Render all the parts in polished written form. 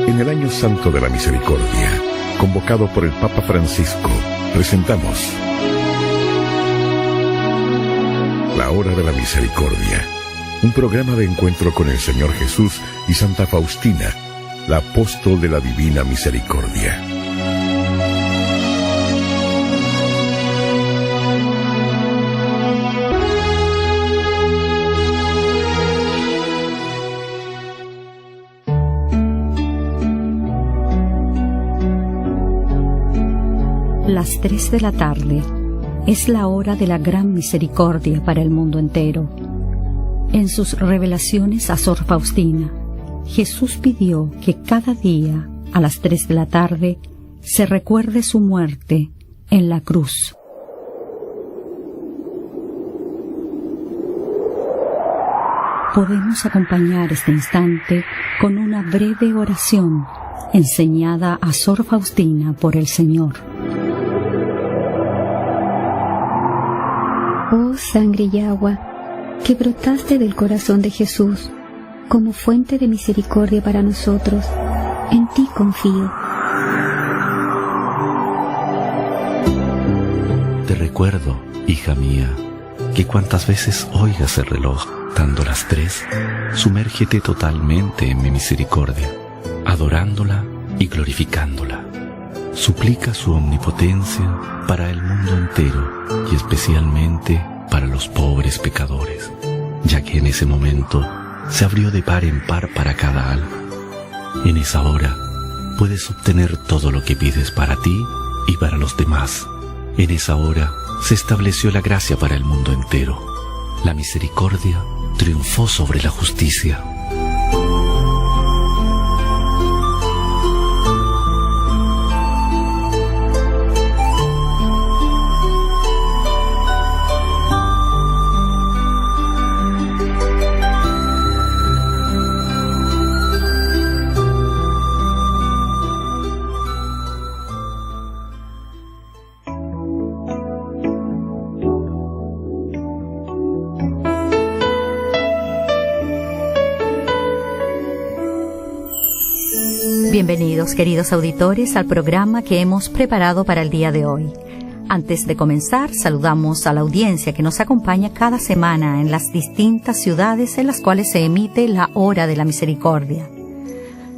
En el Año Santo de la Misericordia, convocado por el Papa Francisco, presentamos La Hora de la Misericordia, un programa de encuentro con el Señor Jesús y Santa Faustina, la apóstol de la Divina Misericordia. Las 3 de la tarde es la hora de la gran misericordia para el mundo entero. En sus revelaciones a Sor Faustina, Jesús pidió que cada día, a las 3 de la tarde, se recuerde su muerte en la cruz. Podemos acompañar este instante con una breve oración enseñada a Sor Faustina por el Señor. Oh sangre y agua, que brotaste del corazón de Jesús, como fuente de misericordia para nosotros, en ti confío. Te recuerdo, hija mía, que cuantas veces oigas el reloj dando las 3, sumérgete totalmente en mi misericordia, adorándola y glorificándola. Suplica su omnipotencia para el mundo entero y especialmente para los pobres pecadores, ya que en ese momento se abrió de par en par para cada alma. En esa hora puedes obtener todo lo que pides para ti y para los demás. En esa hora se estableció la gracia para el mundo entero. La misericordia triunfó sobre la justicia. Bienvenidos, queridos auditores, al programa que hemos preparado para el día de hoy. Antes de comenzar, saludamos a la audiencia que nos acompaña cada semana en las distintas ciudades en las cuales se emite la Hora de la Misericordia.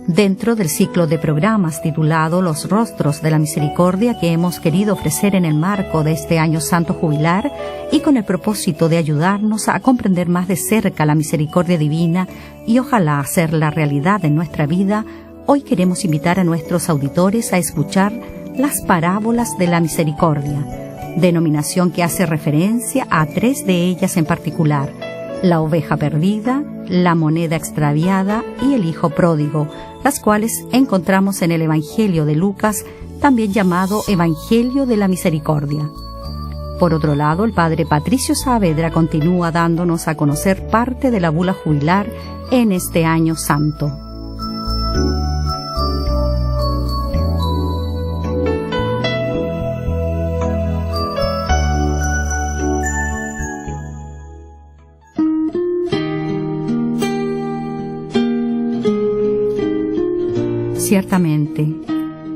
Dentro del ciclo de programas titulado Los Rostros de la Misericordia que hemos querido ofrecer en el marco de este Año Santo Jubilar y con el propósito de ayudarnos a comprender más de cerca la misericordia divina y ojalá hacerla realidad en nuestra vida, hoy queremos invitar a nuestros auditores a escuchar las parábolas de la misericordia, denominación que hace referencia a 3 de ellas en particular: la oveja perdida, la moneda extraviada y el hijo pródigo, las cuales encontramos en el Evangelio de Lucas, también llamado Evangelio de la Misericordia. Por otro lado, el padre Patricio Saavedra continúa dándonos a conocer parte de la bula jubilar en este año santo. Ciertamente,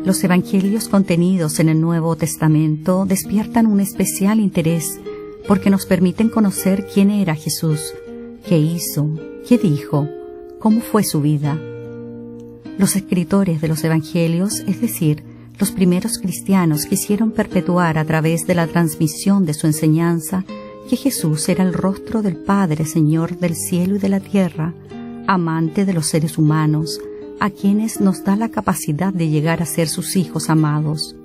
los evangelios contenidos en el Nuevo Testamento despiertan un especial interés porque nos permiten conocer quién era Jesús, qué hizo, qué dijo, cómo fue su vida. Los escritores de los evangelios, es decir, los primeros cristianos, quisieron perpetuar a través de la transmisión de su enseñanza que Jesús era el rostro del Padre, Señor del cielo y de la tierra, amante de los seres humanos, a quienes nos da la capacidad de llegar a ser sus hijos amados.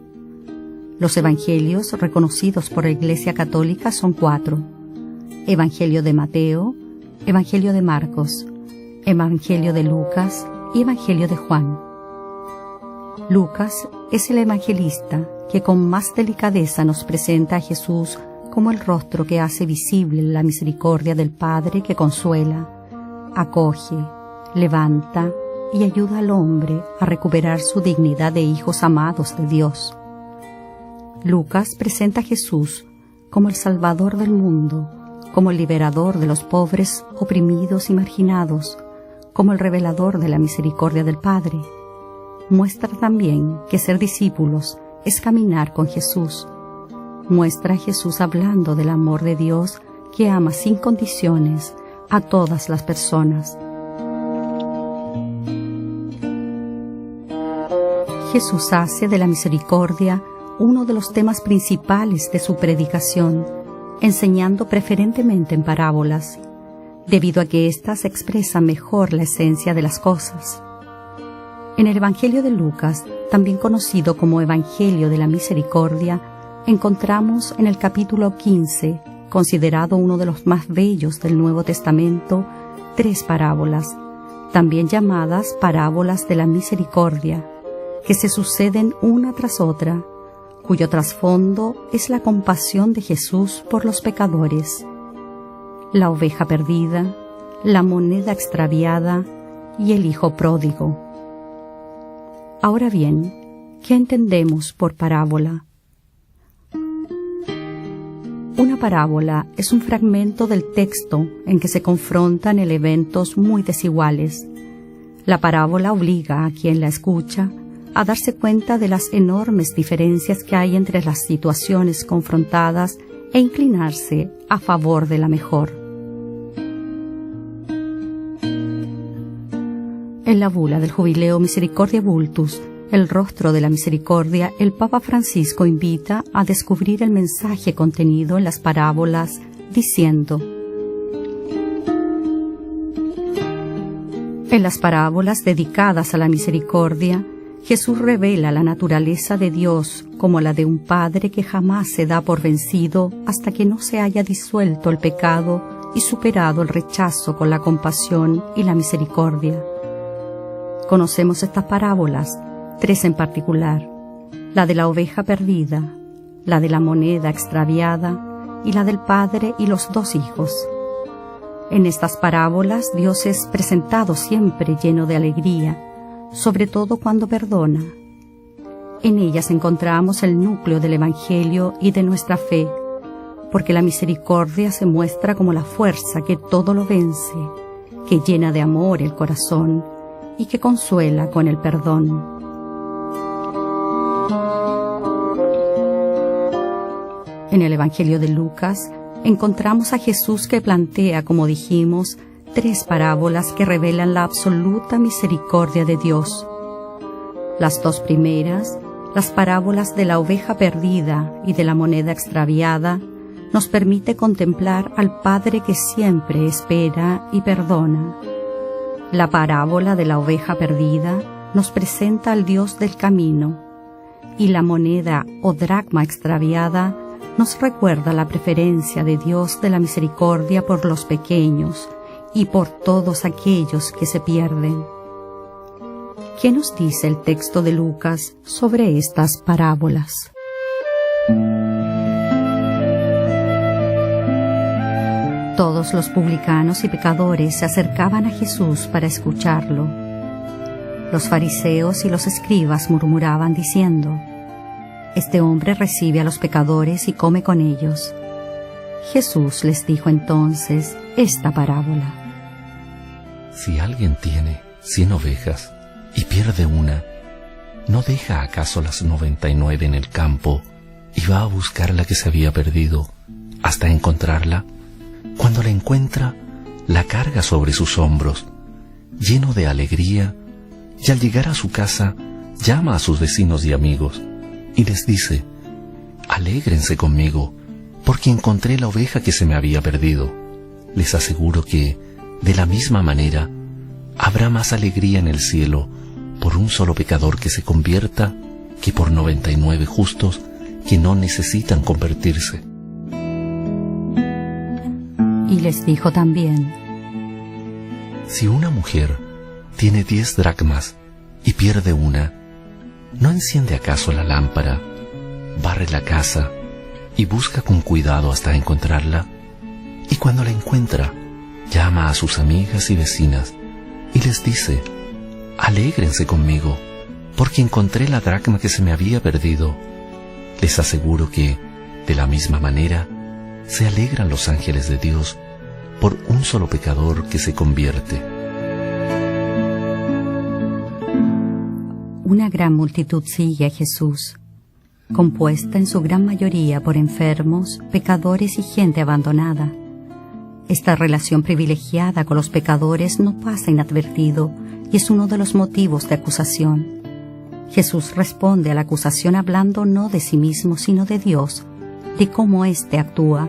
Los evangelios reconocidos por la Iglesia Católica son 4: Evangelio de Mateo, Evangelio de Marcos, Evangelio de Lucas y Evangelio de Juan. Lucas es el evangelista que con más delicadeza nos presenta a Jesús como el rostro que hace visible la misericordia del Padre que consuela, acoge, levanta y ayuda al hombre a recuperar su dignidad de hijos amados de Dios. Lucas presenta a Jesús como el Salvador del mundo, como el liberador de los pobres, oprimidos y marginados, como el revelador de la misericordia del Padre. muestra también que ser discípulos es caminar con Jesús. Muestra a Jesús hablando del amor de Dios que ama sin condiciones a todas las personas. Jesús hace de la misericordia uno de los temas principales de su predicación, enseñando preferentemente en parábolas, debido a que éstas expresan mejor la esencia de las cosas. En el Evangelio de Lucas, también conocido como Evangelio de la Misericordia, encontramos en el capítulo 15, considerado uno de los más bellos del Nuevo Testamento, 3 parábolas, también llamadas parábolas de la misericordia, que se suceden una tras otra, cuyo trasfondo es la compasión de Jesús por los pecadores. La oveja perdida, la moneda extraviada y el hijo pródigo. Ahora bien, ¿qué entendemos por parábola? Una parábola es un fragmento del texto en que se confrontan eventos muy desiguales. La parábola obliga a quien la escucha a darse cuenta de las enormes diferencias que hay entre las situaciones confrontadas e inclinarse a favor de la mejor. En la bula del Jubileo Misericordiae Vultus, el rostro de la misericordia, el Papa Francisco invita a descubrir el mensaje contenido en las parábolas, diciendo: en las parábolas dedicadas a la misericordia, Jesús revela la naturaleza de Dios como la de un Padre que jamás se da por vencido hasta que no se haya disuelto el pecado y superado el rechazo con la compasión y la misericordia. Conocemos estas parábolas, 3 en particular: la de la oveja perdida, la de la moneda extraviada y la del padre y los 2 hijos. En estas parábolas Dios es presentado siempre lleno de alegría, sobre todo cuando perdona. En ellas encontramos el núcleo del Evangelio y de nuestra fe, porque la misericordia se muestra como la fuerza que todo lo vence, que llena de amor el corazón y que consuela con el perdón. En el Evangelio de Lucas encontramos a Jesús que plantea, como dijimos, 3 parábolas que revelan la absoluta misericordia de Dios. Las 2 primeras, las parábolas de la oveja perdida y de la moneda extraviada, nos permite contemplar al Padre que siempre espera y perdona. La parábola de la oveja perdida nos presenta al Dios del camino, y la moneda o dracma extraviada nos recuerda la preferencia de Dios de la misericordia por los pequeños y por todos aquellos que se pierden. ¿Qué nos dice el texto de Lucas sobre estas parábolas? Todos los publicanos y pecadores se acercaban a Jesús para escucharlo. Los fariseos y los escribas murmuraban diciendo: este hombre recibe a los pecadores y come con ellos. Jesús les dijo entonces esta parábola: si alguien tiene 100 ovejas y pierde una, ¿no deja acaso las 99 en el campo y va a buscar la que se había perdido hasta encontrarla? Cuando la encuentra, la carga sobre sus hombros, lleno de alegría, y al llegar a su casa, llama a sus vecinos y amigos, y les dice: alégrense conmigo, porque encontré la oveja que se me había perdido. Les aseguro que, de la misma manera, habrá más alegría en el cielo por un solo pecador que se convierta que por 99 justos que no necesitan convertirse. Y les dijo también: si una mujer tiene 10 dracmas y pierde una, ¿no enciende acaso la lámpara, barre la casa y busca con cuidado hasta encontrarla? Y cuando la encuentra, llama a sus amigas y vecinas y les dice: alégrense conmigo, porque encontré la dracma que se me había perdido. Les aseguro que, de la misma manera, se alegran los ángeles de Dios por un solo pecador que se convierte. Una gran multitud sigue a Jesús, compuesta en su gran mayoría por enfermos, pecadores y gente abandonada. Esta relación privilegiada con los pecadores no pasa inadvertido y es uno de los motivos de acusación. Jesús responde a la acusación hablando no de sí mismo, sino de Dios, de cómo éste actúa.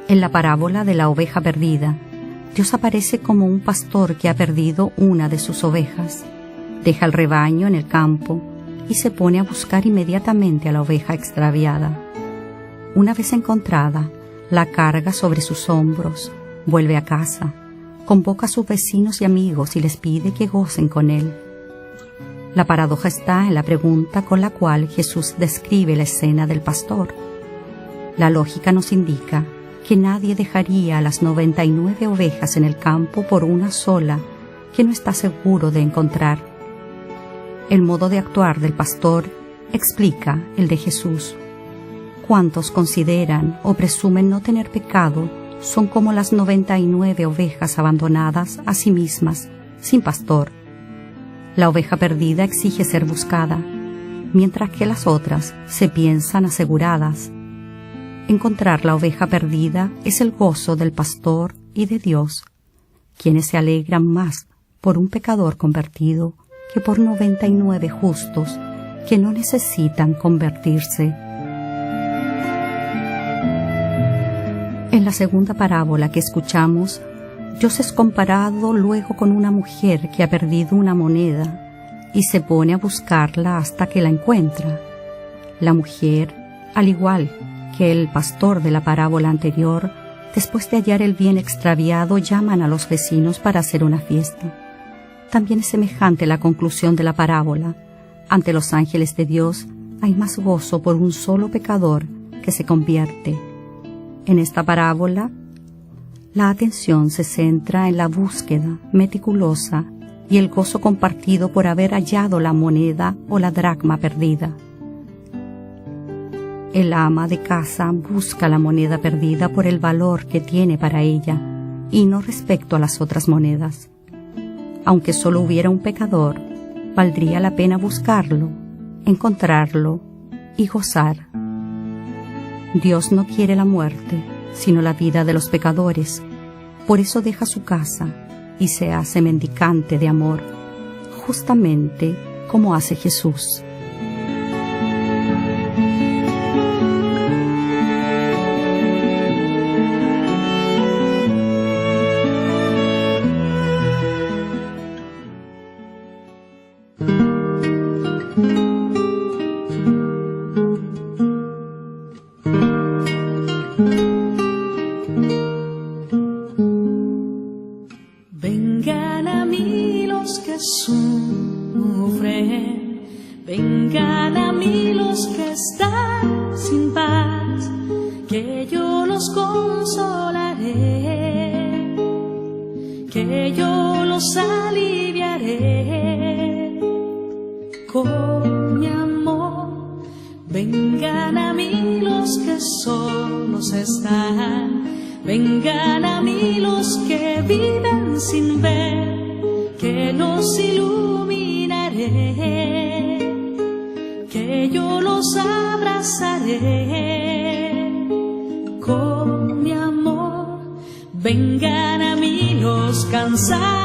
En la parábola de la oveja perdida, Dios aparece como un pastor que ha perdido una de sus ovejas. Deja el rebaño en el campo y se pone a buscar inmediatamente a la oveja extraviada. Una vez encontrada, la carga sobre sus hombros, vuelve a casa, convoca a sus vecinos y amigos y les pide que gocen con él. La paradoja está en la pregunta con la cual Jesús describe la escena del pastor. La lógica nos indica que nadie dejaría a las 99 ovejas en el campo por una sola que no está seguro de encontrar. El modo de actuar del pastor explica el de Jesús. Cuantos consideran o presumen no tener pecado son como las 99 ovejas abandonadas a sí mismas, sin pastor. La oveja perdida exige ser buscada, mientras que las otras se piensan aseguradas. Encontrar la oveja perdida es el gozo del pastor y de Dios, quienes se alegran más por un pecador convertido que por 99 justos que no necesitan convertirse. En la segunda parábola que escuchamos, Dios es comparado luego con una mujer que ha perdido una moneda y se pone a buscarla hasta que la encuentra. La mujer, al igual que el pastor de la parábola anterior, después de hallar el bien extraviado, llaman a los vecinos para hacer una fiesta. También es semejante la conclusión de la parábola. Ante los ángeles de Dios hay más gozo por un solo pecador que se convierte. En esta parábola, la atención se centra en la búsqueda meticulosa y el gozo compartido por haber hallado la moneda o la dracma perdida. El ama de casa busca la moneda perdida por el valor que tiene para ella y no respecto a las otras monedas. Aunque solo hubiera un pecador, valdría la pena buscarlo, encontrarlo y gozar. Dios no quiere la muerte, sino la vida de los pecadores. Por eso deja su casa y se hace mendicante de amor, justamente como hace Jesús. Vengan a mí los que sufren, vengan a mí los que están sin paz, que yo los consolaré, que yo los aliviaré con mi amor. Vengan a mí los que solos están, vengan a mí los que viven sin ver, que los iluminaré, que yo los abrazaré con mi amor. Vengan a mí los cansados,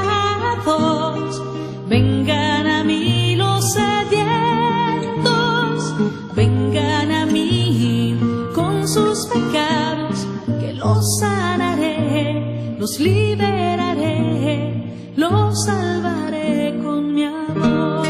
vengan a mí los sedientos, vengan a mí con sus pecados, que los sanaré, los liberaré, los salvaré con mi amor.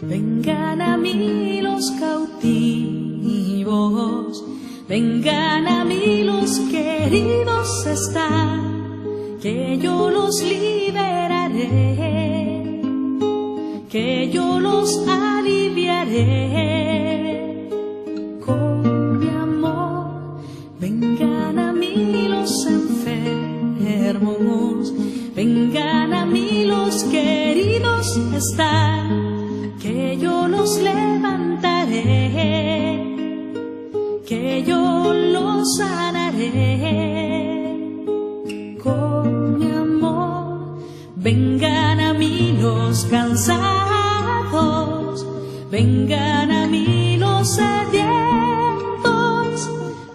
Vengan a mí los cautivos, vengan a mí los que heridos están, que yo los liberaré, que yo los aliviaré con mi amor. Vengan a mí los enfermos, vengan a mí los que heridos están, que yo los levantaré, que que yo lo sanaré con mi amor. Vengan a mí los cansados, vengan a mí los sedientos,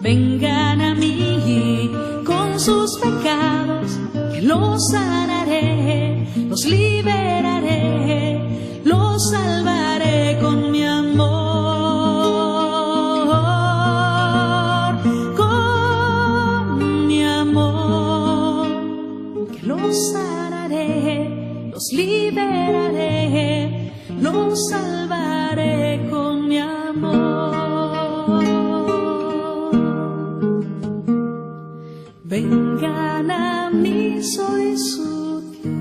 vengan a mí con sus pecados, que los sanaré, los liberaré, los salvaré con mi amor, con mi amor, que los sanaré, los liberaré, los salvaré con mi amor. Vengan a mí, soy su Dios.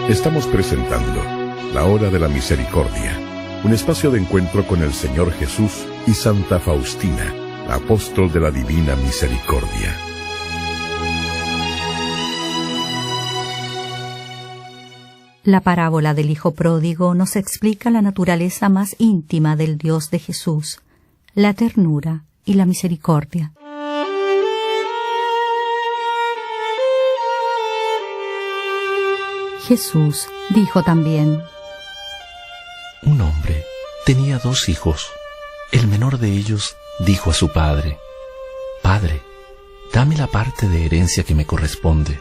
Estamos presentando La Hora de la Misericordia, un espacio de encuentro con el Señor Jesús y Santa Faustina, la apóstol de la Divina Misericordia. La parábola del Hijo Pródigo nos explica la naturaleza más íntima del Dios de Jesús, la ternura y la misericordia. Jesús dijo también: Un hombre tenía 2 hijos. El menor de ellos dijo a su padre: Padre, dame la parte de herencia que me corresponde.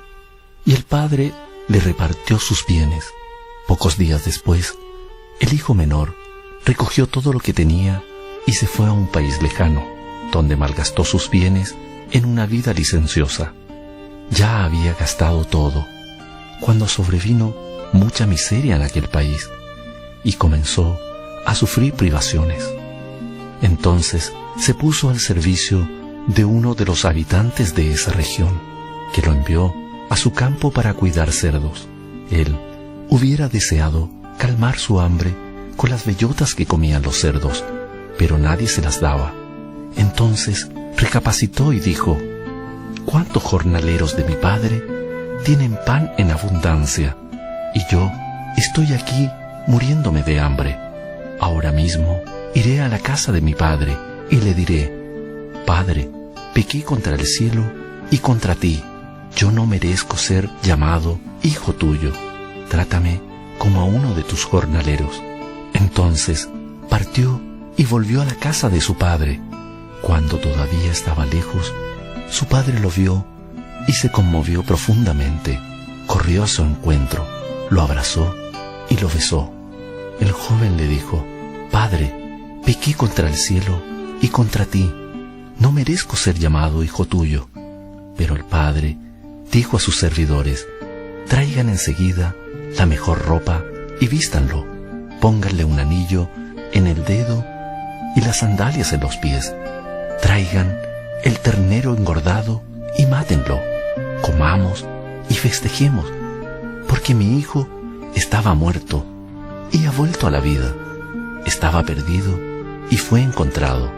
Y el padre le repartió sus bienes. Pocos días después, el hijo menor recogió todo lo que tenía y se fue a un país lejano, donde malgastó sus bienes en una vida licenciosa. Ya había gastado todo, cuando sobrevino mucha miseria en aquel país y comenzó a sufrir privaciones. Entonces se puso al servicio de uno de los habitantes de esa región, que lo envió a su campo para cuidar cerdos. Él hubiera deseado calmar su hambre con las bellotas que comían los cerdos, pero nadie se las daba. Entonces recapacitó y dijo: ¿Cuántos jornaleros de mi padre tienen pan en abundancia, y yo estoy aquí muriéndome de hambre? Ahora mismo iré a la casa de mi padre y le diré: Padre, pequé contra el cielo y contra ti. Yo no merezco ser llamado hijo tuyo. Trátame como a uno de tus jornaleros. Entonces partió y volvió a la casa de su padre. Cuando todavía estaba lejos, su padre lo vio y se conmovió profundamente. Corrió a su encuentro, lo abrazó y lo besó. El joven le dijo: Padre, pequé contra el cielo y contra ti. No merezco ser llamado hijo tuyo. Pero el padre dijo a sus servidores: Traigan enseguida la mejor ropa y vístanlo. Pónganle un anillo en el dedo y las sandalias en los pies. Traigan el ternero engordado y mátenlo. Comamos y festejemos, porque mi hijo estaba muerto y ha vuelto a la vida. Estaba perdido y fue encontrado.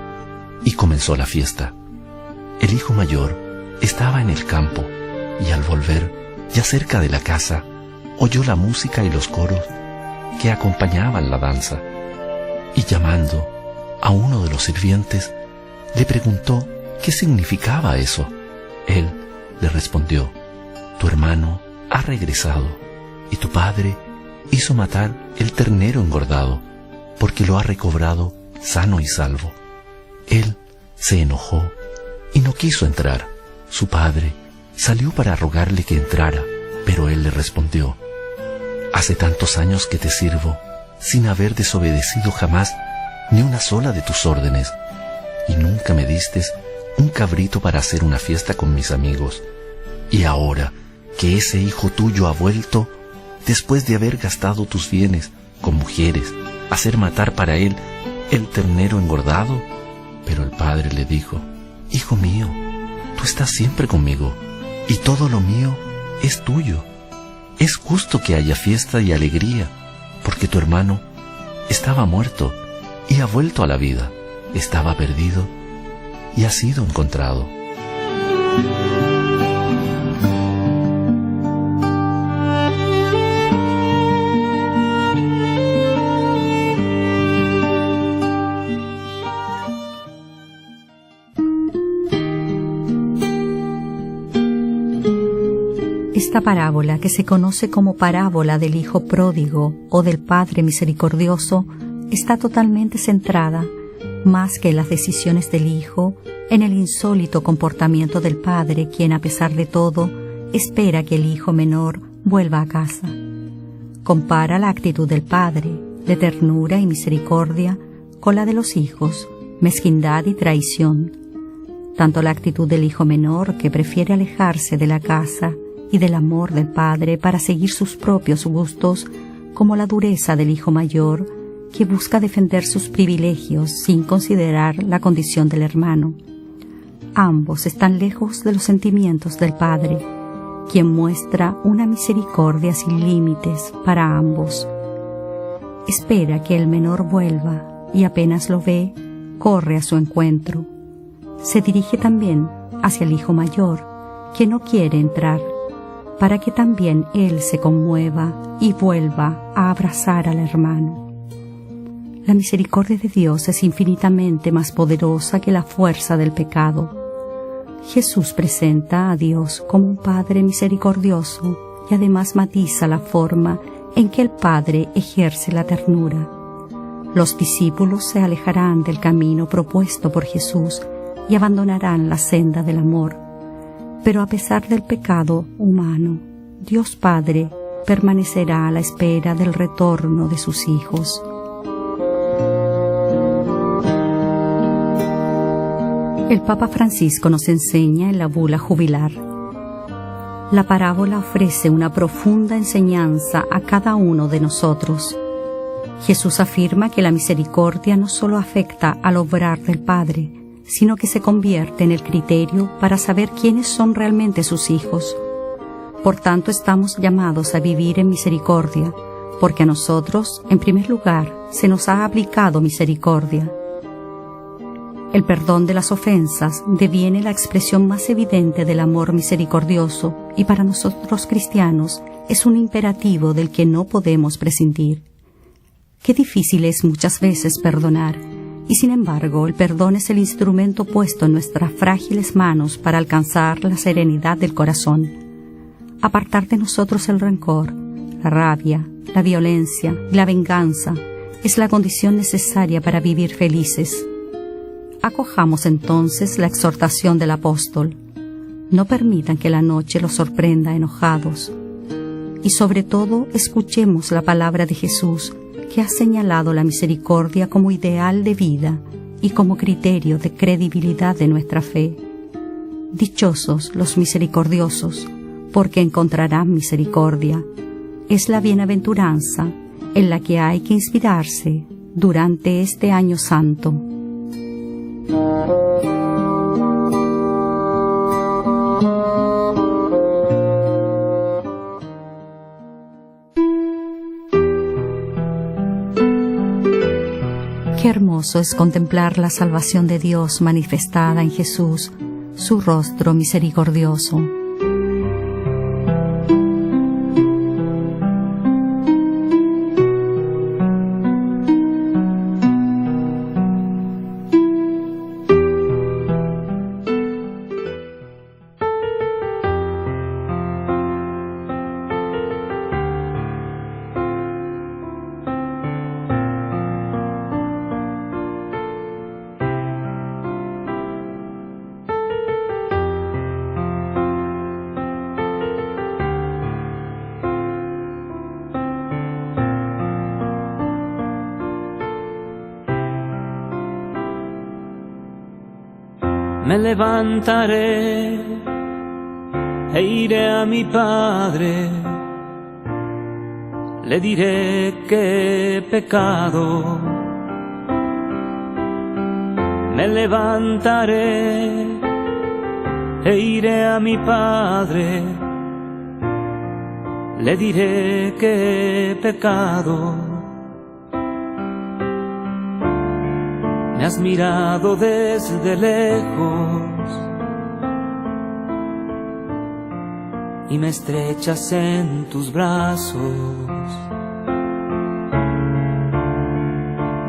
Y comenzó la fiesta. El hijo mayor estaba en el campo y al volver, ya cerca de la casa, oyó la música y los coros que acompañaban la danza. Y llamando a uno de los sirvientes, le preguntó qué significaba eso. Él le respondió: Tu hermano ha regresado y tu padre hizo matar el ternero engordado, porque lo ha recobrado sano y salvo. Él se enojó y no quiso entrar. Su padre salió para rogarle que entrara, pero él le respondió: Hace tantos años que te sirvo, sin haber desobedecido jamás ni una sola de tus órdenes, y nunca me distes un cabrito para hacer una fiesta con mis amigos. Y ahora que ese hijo tuyo ha vuelto, después de haber gastado tus bienes con mujeres, hacer matar para él el ternero engordado. Pero el padre le dijo: Hijo mío, tú estás siempre conmigo, y todo lo mío es tuyo. Es justo que haya fiesta y alegría, porque tu hermano estaba muerto y ha vuelto a la vida, estaba perdido y ha sido encontrado. Esta parábola, que se conoce como parábola del Hijo Pródigo o del Padre Misericordioso, está totalmente centrada, más que en las decisiones del Hijo, en el insólito comportamiento del Padre, quien, a pesar de todo, espera que el hijo menor vuelva a casa. Compara la actitud del Padre, de ternura y misericordia, con la de los hijos, mezquindad y traición. Tanto la actitud del hijo menor, que prefiere alejarse de la casa y del amor del Padre para seguir sus propios gustos, como la dureza del hijo mayor, que busca defender sus privilegios sin considerar la condición del hermano. Ambos están lejos de los sentimientos del Padre, quien muestra una misericordia sin límites para ambos. Espera que el menor vuelva y apenas lo ve, corre a su encuentro. Se dirige también hacia el hijo mayor, que no quiere entrar, para que también él se conmueva y vuelva a abrazar al hermano. La misericordia de Dios es infinitamente más poderosa que la fuerza del pecado. Jesús presenta a Dios como un Padre misericordioso y además matiza la forma en que el Padre ejerce la ternura. Los discípulos se alejarán del camino propuesto por Jesús y abandonarán la senda del amor. Pero a pesar del pecado humano, Dios Padre permanecerá a la espera del retorno de sus hijos. El Papa Francisco nos enseña en la bula jubilar. La parábola ofrece una profunda enseñanza a cada uno de nosotros. Jesús afirma que la misericordia no solo afecta al obrar del Padre, sino que se convierte en el criterio para saber quiénes son realmente sus hijos. Por tanto, estamos llamados a vivir en misericordia, porque a nosotros, en primer lugar, se nos ha aplicado misericordia. El perdón de las ofensas deviene la expresión más evidente del amor misericordioso y para nosotros cristianos es un imperativo del que no podemos prescindir. Qué difícil es muchas veces perdonar, y sin embargo el perdón es el instrumento puesto en nuestras frágiles manos para alcanzar la serenidad del corazón. Apartar de nosotros el rencor, la rabia, la violencia y la venganza es la condición necesaria para vivir felices. Acojamos entonces la exhortación del apóstol. No permitan que la noche los sorprenda enojados. Y sobre todo, escuchemos la palabra de Jesús, que ha señalado la misericordia como ideal de vida y como criterio de credibilidad de nuestra fe. Dichosos los misericordiosos, porque encontrarán misericordia. Es la bienaventuranza en la que hay que inspirarse durante este año santo. Qué hermoso es contemplar la salvación de Dios manifestada en Jesús, su rostro misericordioso. Me levantaré e iré a mi Padre, le diré que he pecado. Me levantaré e iré a mi Padre, le diré que he pecado. Me has mirado desde lejos, y me estrechas en tus brazos.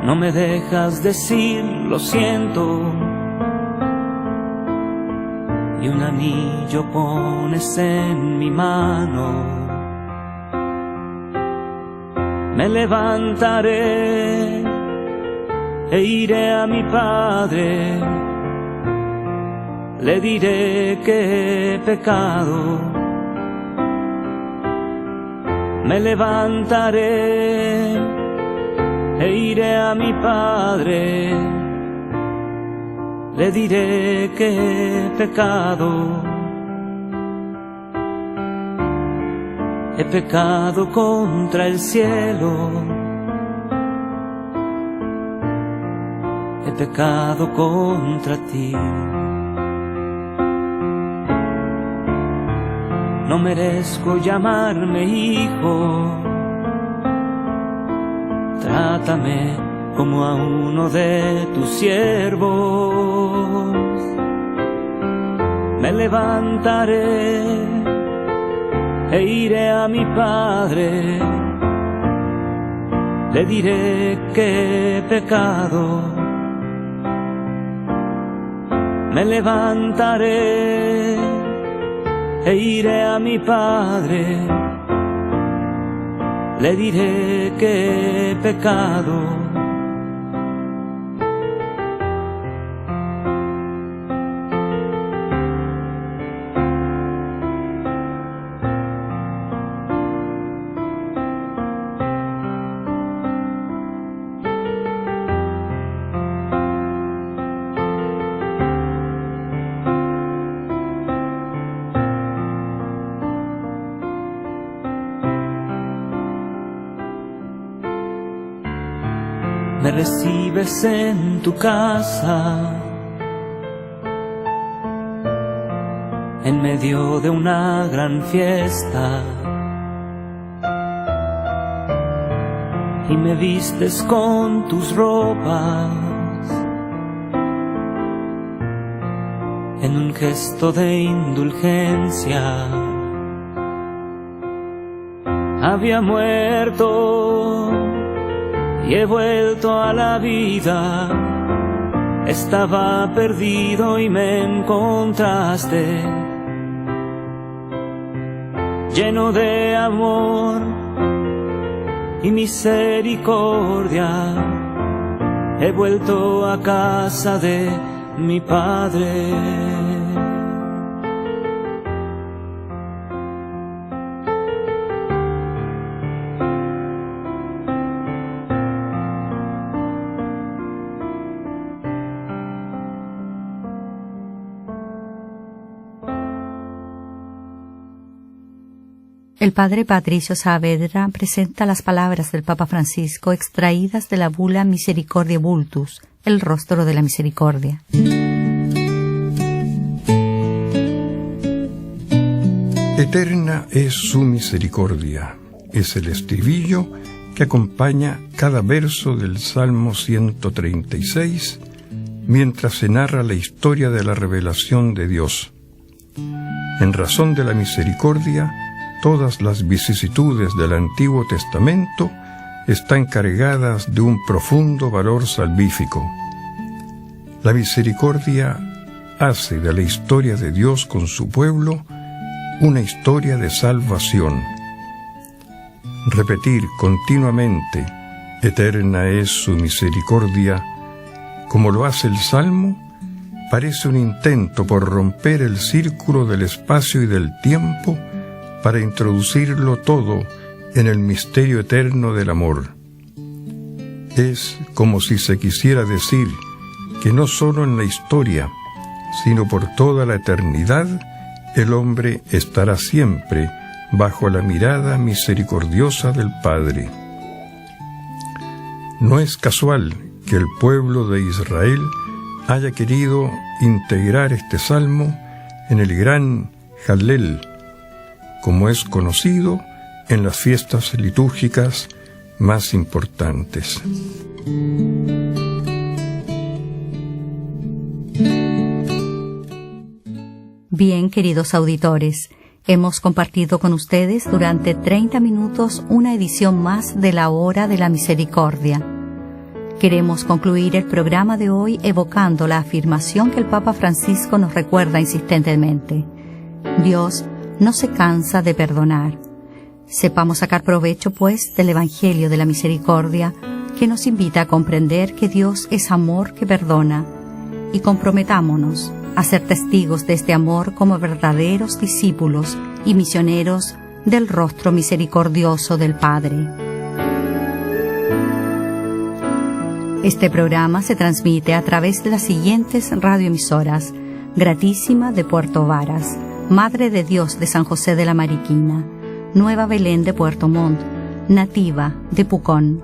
No me dejas decir lo siento, y un anillo pones en mi mano. Me levantaré e iré a mi padre, le diré que he pecado. Me levantaré e iré a mi padre, le diré que he pecado. He pecado contra el cielo, he pecado contra ti. No merezco llamarme hijo, trátame como a uno de tus siervos. Me levantaré e iré a mi padre, le diré que he pecado. Me levantaré e iré a mi padre, le diré que he pecado. Me recibes en tu casa, en medio de una gran fiesta, y me vistes con tus ropas, en un gesto de indulgencia. Había muerto y he vuelto a la vida, estaba perdido y me encontraste, lleno de amor y misericordia. He vuelto a casa de mi Padre. El padre Patricio Saavedra presenta las palabras del Papa Francisco extraídas de la bula Misericordiae Vultus, el rostro de la misericordia. Eterna es su misericordia, es el estribillo que acompaña cada verso del Salmo 136 mientras se narra la historia de la revelación de Dios. En razón de la misericordia, todas las vicisitudes del Antiguo Testamento están cargadas de un profundo valor salvífico. La misericordia hace de la historia de Dios con su pueblo una historia de salvación. Repetir continuamente, eterna es su misericordia, como lo hace el Salmo, parece un intento por romper el círculo del espacio y del tiempo para introducirlo todo en el misterio eterno del amor. Es como si se quisiera decir que no solo en la historia, sino por toda la eternidad, el hombre estará siempre bajo la mirada misericordiosa del Padre. No es casual que el pueblo de Israel haya querido integrar este salmo en el gran Hallel, como es conocido en las fiestas litúrgicas más importantes. Bien, queridos auditores, Hemos compartido con ustedes durante 30 minutos una edición más de la Hora de la Misericordia. Queremos concluir el programa de hoy evocando la afirmación que el Papa Francisco nos recuerda insistentemente. Dios no se cansa de perdonar. Sepamos sacar provecho, pues, del Evangelio de la Misericordia, que nos invita a comprender que Dios es amor que perdona, y comprometámonos a ser testigos de este amor como verdaderos discípulos y misioneros del rostro misericordioso del Padre. Este programa se transmite a través de las siguientes radioemisoras: Gratísima de Puerto Varas, Madre de Dios de San José de la Mariquina, Nueva Belén de Puerto Montt, Nativa de Pucón,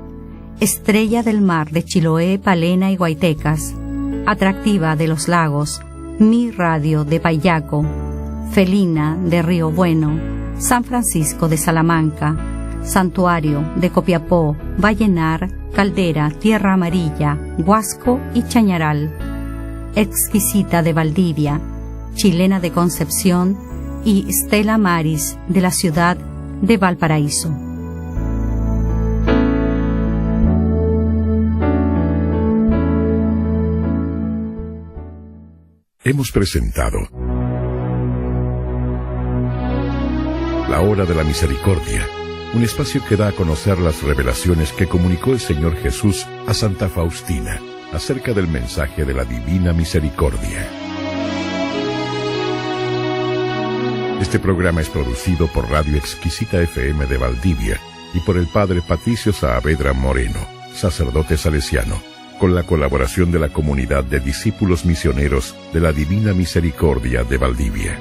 Estrella del Mar de Chiloé, Palena y Guaytecas, Atractiva de Los Lagos, Mi Radio de Payaco, Felina de Río Bueno, San Francisco de Salamanca, Santuario de Copiapó, Vallenar, Caldera, Tierra Amarilla, Huasco y Chañaral, Exquisita de Valdivia, Chilena de Concepción y Stella Maris de la ciudad de Valparaíso. Hemos presentado La Hora de la Misericordia, un espacio que da a conocer las revelaciones que comunicó el Señor Jesús a Santa Faustina acerca del mensaje de la Divina Misericordia. Este programa es producido por Radio Exquisita FM de Valdivia y por el Padre Patricio Saavedra Moreno, sacerdote salesiano, con la colaboración de la comunidad de discípulos misioneros de la Divina Misericordia de Valdivia.